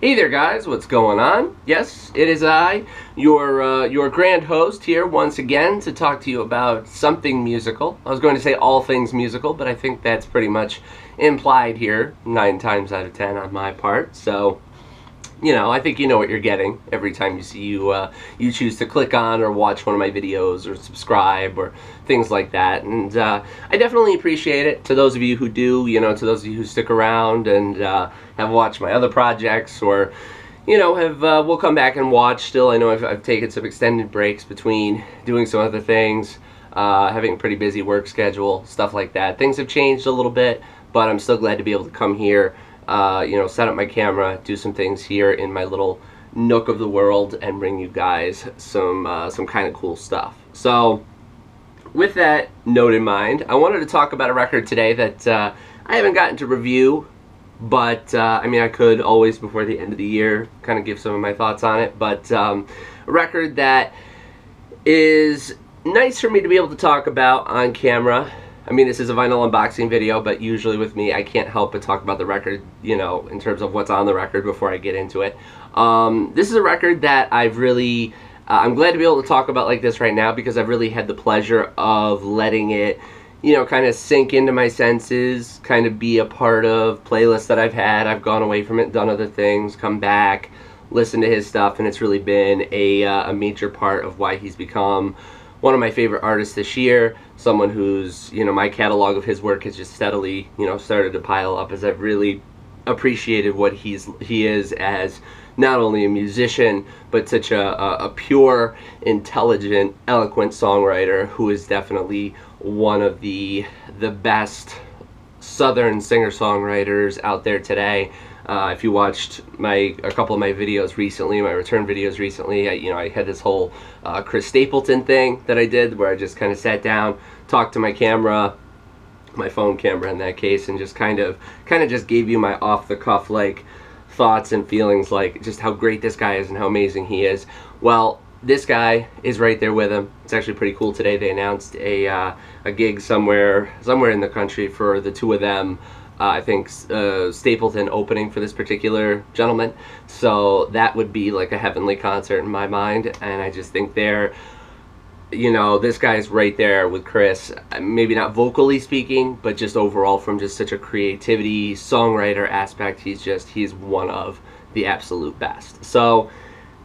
Hey there guys, what's going on? Yes, it is I, your grand host here once again to talk to you about something musical. I was going to say all things musical, but I think that's pretty much implied here 9 times out of 10 on my part. So, you know, I think you know what you're getting every time you see you choose to click on or watch one of my videos or subscribe or things like that. And I definitely appreciate it. To those of you who do, you know, to those of you who stick around and have watched my other projects or, you know, will come back and watch still. I know I've taken some extended breaks between doing some other things, having a pretty busy work schedule, stuff like that. Things have changed a little bit, but I'm still glad to be able to come here, you know, set up my camera, do some things here in my little nook of the world, and bring you guys some kind of cool stuff. So, with that note in mind, I wanted to talk about a record today that I haven't gotten to review, but I mean, I could always before the end of the year kind of give some of my thoughts on it. But a record that is nice for me to be able to talk about on camera. I mean, this is a vinyl unboxing video, but usually with me, I can't help but talk about the record, you know, in terms of what's on the record before I get into it. This is a record that I've really, I'm glad to be able to talk about like this right now because I've really had the pleasure of letting it, you know, kind of sink into my senses, kind of be a part of playlists that I've had. I've gone away from it, done other things, come back, listened to his stuff, and it's really been a major part of why he's become one of my favorite artists this year, someone who's, you know, my catalog of his work has just steadily, you know, started to pile up as I've really appreciated what he is as not only a musician, but such a pure, intelligent, eloquent songwriter who is definitely one of the best Southern singer-songwriters out there today. If you watched a couple of my videos recently, my return videos recently, I had this whole Chris Stapleton thing that I did where I just kind of sat down, talked to my camera, my phone camera in that case, and just kind of just gave you my off-the-cuff like thoughts and feelings, like just how great this guy is and how amazing he is. Well, this guy is right there with him. It's actually pretty cool. Today they announced a gig somewhere in the country for the two of them. I think Stapleton opening for this particular gentleman. So that would be like a heavenly concert in my mind. And I just think they're, you know, this guy's right there with Chris. Maybe not vocally speaking, but just overall from just such a creativity, songwriter aspect, he's one of the absolute best. So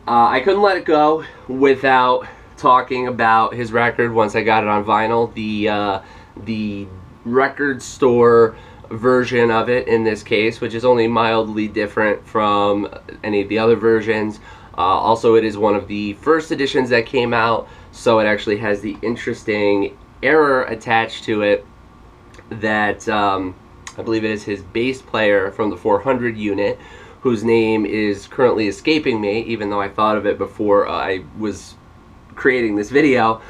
I couldn't let it go without talking about his record once I got it on vinyl. The record store version of it in this case, which is only mildly different from any of the other versions. Also, it is one of the first editions that came out, so it actually has the interesting error attached to it that I believe it is his bass player from the 400 unit, whose name is currently escaping me, even though I thought of it before I was creating this video.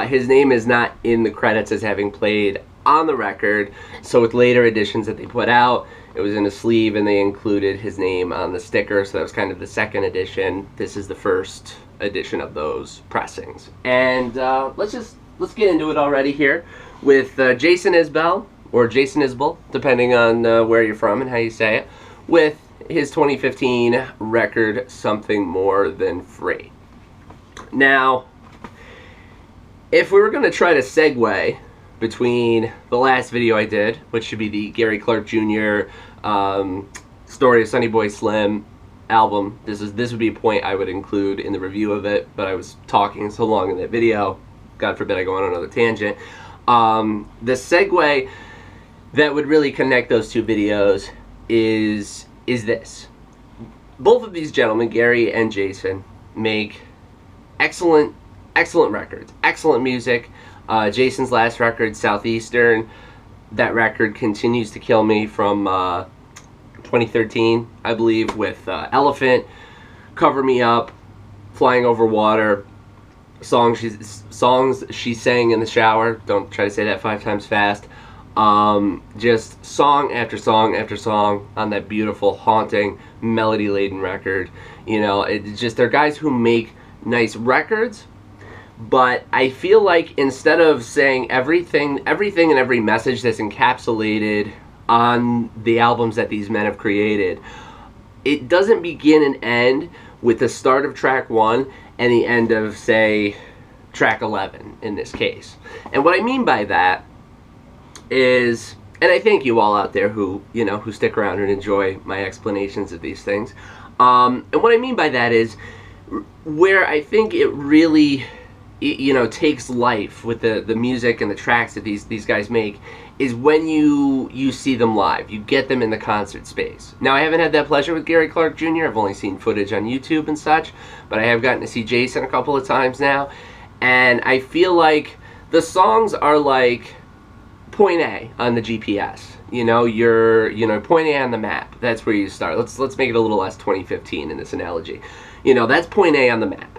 His name is not in the credits as having played on the record, so with later editions that they put out, it was in a sleeve and they included his name on the sticker, so that was kind of the second edition. This is the first edition of those pressings. And let's get into it already here with Jason Isbell, or Jason Isbell, depending on where you're from and how you say it, with his 2015 record, Something More Than Free. Now, if we were going to try to segue between the last video I did, which should be the Gary Clark Jr. Story of Sonny Boy Slim album, this would be a point I would include in the review of it, but I was talking so long in that video, God forbid I go on another tangent. The segue that would really connect those two videos is this. Both of these gentlemen, Gary and Jason, make excellent records, excellent music. Jason's last record, Southeastern, that record continues to kill me from 2013, I believe, with Elephant, Cover Me Up, Flying Over Water, songs she sang in the shower. Don't try to say that 5 times fast. Just song after song after song on that beautiful, haunting, melody-laden record. You know, it's just, they're guys who make nice records, but I feel like instead of saying everything and every message that's encapsulated on the albums that these men have created, it doesn't begin and end with the start of track 1 and the end of, say, track 11 in this case. And what I mean by that is, and I thank you all out there who, you know, who stick around and enjoy my explanations of these things. And what I mean by that is, where I think it really, you know, takes life with the music and the tracks that these guys make, is when you see them live. You get them in the concert space. Now, I haven't had that pleasure with Gary Clark Jr. I've only seen footage on YouTube and such, but I have gotten to see Jason a couple of times now, and I feel like the songs are like point A on the GPS. You know, point A on the map. That's where you start. Let's make it a little less 2015 in this analogy. You know, that's point A on the map.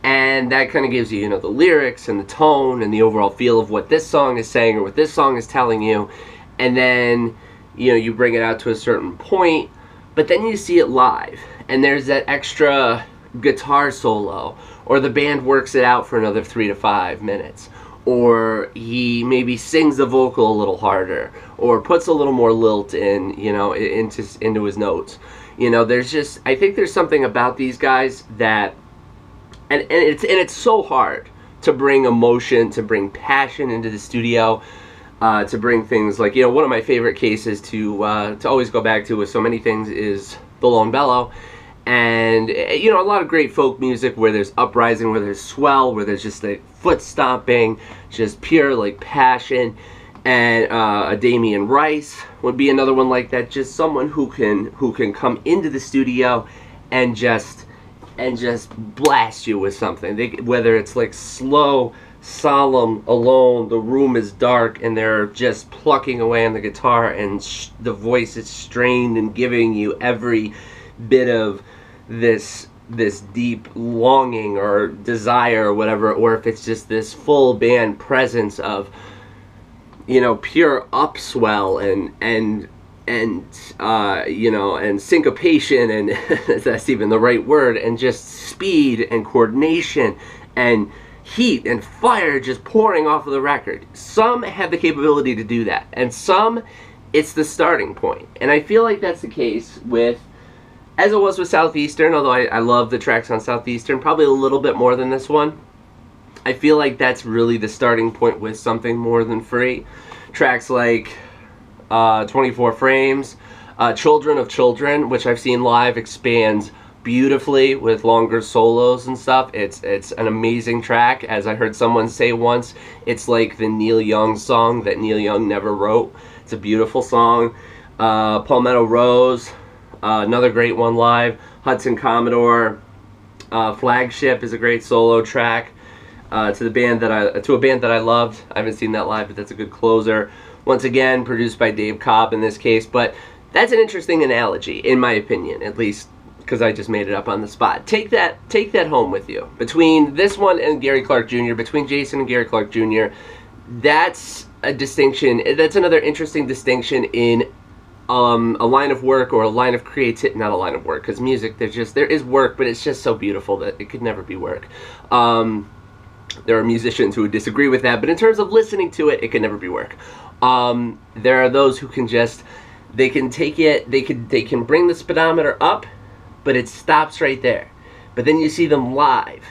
And that kind of gives you, you know, the lyrics and the tone and the overall feel of what this song is saying or what this song is telling you. And then, you know, you bring it out to a certain point, but then you see it live. And there's that extra guitar solo, or the band works it out for another 3 to 5 minutes. Or he maybe sings the vocal a little harder, or puts a little more lilt in, you know, into his notes. You know, there's just, I think there's something about these guys that, and it's so hard to bring emotion, to bring passion into the studio, to bring things like, you know, one of my favorite cases to always go back to with so many things is The Lone Bellow. And, you know, a lot of great folk music where there's uprising, where there's swell, where there's just like foot stomping, just pure like passion. And a Damien Rice would be another one like that. Just someone who can come into the studio and just blast you with something. Whether it's like slow, solemn, alone, the room is dark, and they're just plucking away on the guitar, and the voice is strained and giving you every bit of this deep longing or desire or whatever, or if it's just this full band presence of, you know, pure upswell and you know, and syncopation, and if that's even the right word, and just speed and coordination and heat and fire just pouring off of the record. Some have the capability to do that, and some, it's the starting point. And I feel like that's the case with, as it was with Southeastern, although I love the tracks on Southeastern probably a little bit more than this one. I feel like that's really the starting point with Something More Than Free. Tracks like 24 Frames, Children of Children, which I've seen live, expands beautifully with longer solos and stuff. It's an amazing track. As I heard someone say once, it's like the Neil Young song that Neil Young never wrote. It's a beautiful song. Palmetto Rose, another great one live. Hudson Commodore, Flagship is a great solo track. To a band that I loved. I haven't seen that live, but that's a good closer. Once again, produced by Dave Cobb in this case, but that's an interesting analogy, in my opinion, at least because I just made it up on the spot. Take that home with you. Between this one and Gary Clark Jr., between Jason and Gary Clark Jr., that's a distinction. That's another interesting distinction in a line of work, or a line of creativity. Not a line of work, because music, there is work, but it's just so beautiful that it could never be work. There are musicians who would disagree with that, but in terms of listening to it, it can never be work. There are those who can just, they can take it, they can bring the speedometer up, but it stops right there. But then you see them live,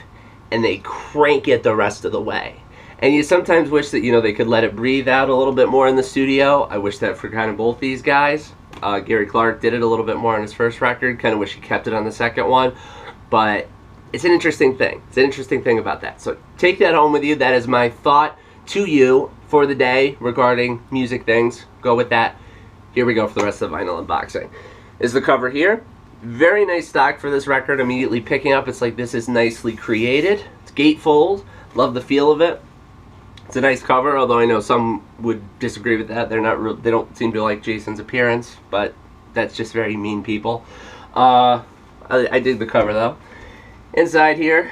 and they crank it the rest of the way. And you sometimes wish that, you know, they could let it breathe out a little bit more in the studio. I wish that for kind of both these guys. Gary Clark did it a little bit more on his first record. Kind of wish he kept it on the second one. But it's an interesting thing. It's an interesting thing about that. So take that home with you. That is my thought to you for the day regarding music things. Go with that. Here we go for the rest of the vinyl unboxing. Is the cover here. Very nice stock for this record. Immediately picking up, it's like this is nicely created. It's gatefold. Love the feel of it. It's a nice cover, although I know some would disagree with that. They don't seem to like Jason's appearance, but that's just very mean people. I dig the cover though. Inside here,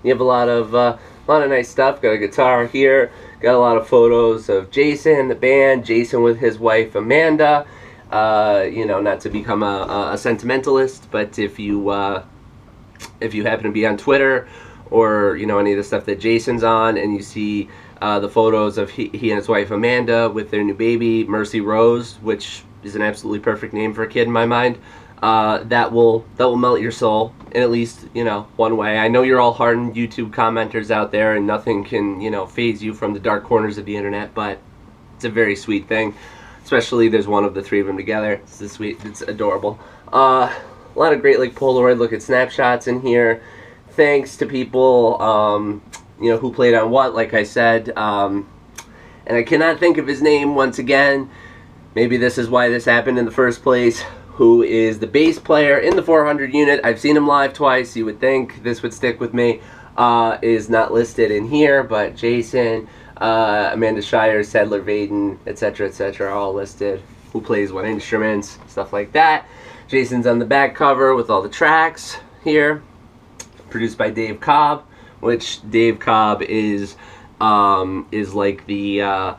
you have a lot of nice stuff. Got a guitar here. Got a lot of photos of Jason, the band, Jason with his wife Amanda. You know, not to become a sentimentalist, but if you happen to be on Twitter, or you know any of the stuff that Jason's on, and you see the photos of he and his wife Amanda with their new baby Mercy Rose, which is an absolutely perfect name for a kid in my mind. that will melt your soul in at least, you know, one way. I know you're all hardened YouTube commenters out there, and nothing can, you know, phase you from the dark corners of the internet, but it's a very sweet thing. Especially there's one of the three of them together. It's this sweet. It's adorable. A lot of great like Polaroid look at snapshots in here. Thanks to people, you know, who played on what, like I said. And I cannot think of his name once again. Maybe this is why this happened in the first place. Who is the bass player in the 400 unit. I've seen him live twice. You would think this would stick with me. Is not listed in here, but Jason, Amanda Shire, Sadler Vaden, etc., etc., all listed. Who plays what instruments, stuff like that. Jason's on the back cover with all the tracks here. Produced by Dave Cobb, which Dave Cobb is like the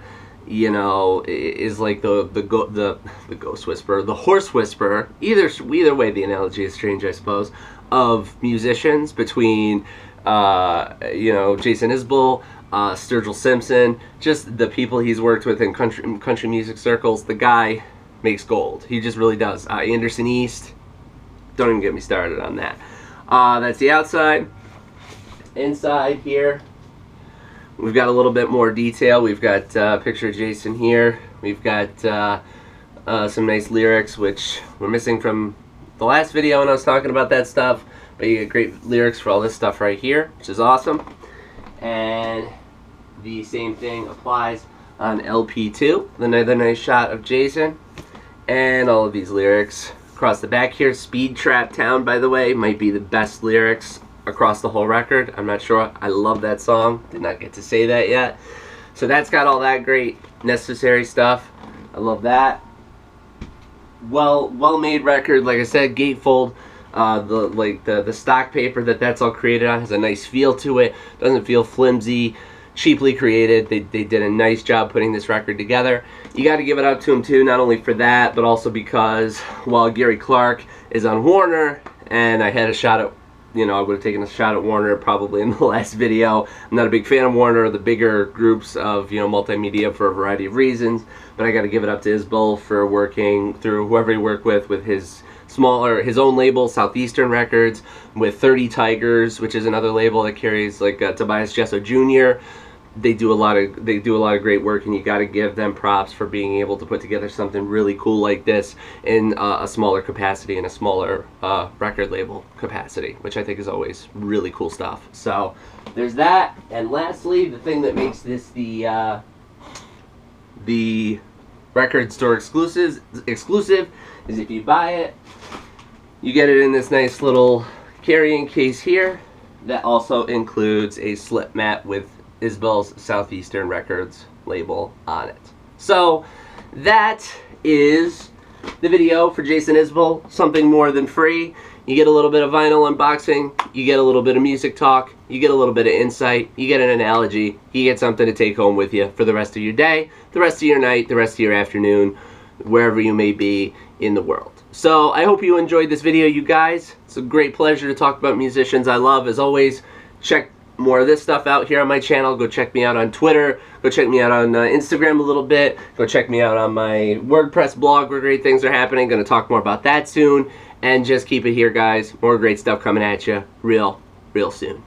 you know, is like the ghost whisperer, the horse whisperer. Either way, the analogy is strange, I suppose, of musicians between you know, Jason Isbell, Sturgill Simpson, just the people he's worked with in country music circles. The guy makes gold. He just really does. Anderson East, don't even get me started on that. That's the outside. Inside here, we've got a little bit more detail. We've got a picture of Jason here. We've got some nice lyrics, which were missing from the last video when I was talking about that stuff. But you get great lyrics for all this stuff right here, which is awesome. And the same thing applies on LP2. Another nice shot of Jason. And all of these lyrics across the back here. Speed Trap Town, by the way, might be the best lyrics across the whole record. I'm not sure. I love that song. Did not get to say that yet. So that's got all that great necessary stuff. I love that. Well made record. Like I said, gatefold. The stock paper that's all created on has a nice feel to it. Doesn't feel flimsy, cheaply created. They did a nice job putting this record together. You got to give it up to them too, not only for that, but also because while Gary Clark is on Warner, and I had a shot at, you know, I would have taken a shot at Warner probably in the last video. I'm not a big fan of Warner or the bigger groups of, you know, multimedia for a variety of reasons, but I got to give it up to Isbell for working through whoever he worked with his his own label, Southeastern Records, with 30 Tigers, which is another label that carries like Tobias Jesso Jr. They do a lot of great work, and you got to give them props for being able to put together something really cool like this in a smaller capacity, in a smaller record label capacity, which I think is always really cool stuff. So there's that. And lastly, the thing that makes this the record store exclusive is if you buy it, you get it in this nice little carrying case here that also includes a slip mat with Isbell's Southeastern Records label on it. So that is the video for Jason Isbell, something more than free. You get a little bit of vinyl unboxing, you get a little bit of music talk, you get a little bit of insight, you get an analogy, you get something to take home with you for the rest of your day, the rest of your night, the rest of your afternoon, wherever you may be in the world. So I hope you enjoyed this video, you guys. It's a great pleasure to talk about musicians I love. As always, check more of this stuff out here on my channel. Go check me out on Twitter. Go check me out on Instagram a little bit. Go check me out on my WordPress blog where great things are happening. Going to talk more about that soon. And just keep it here, guys. More great stuff coming at you real soon.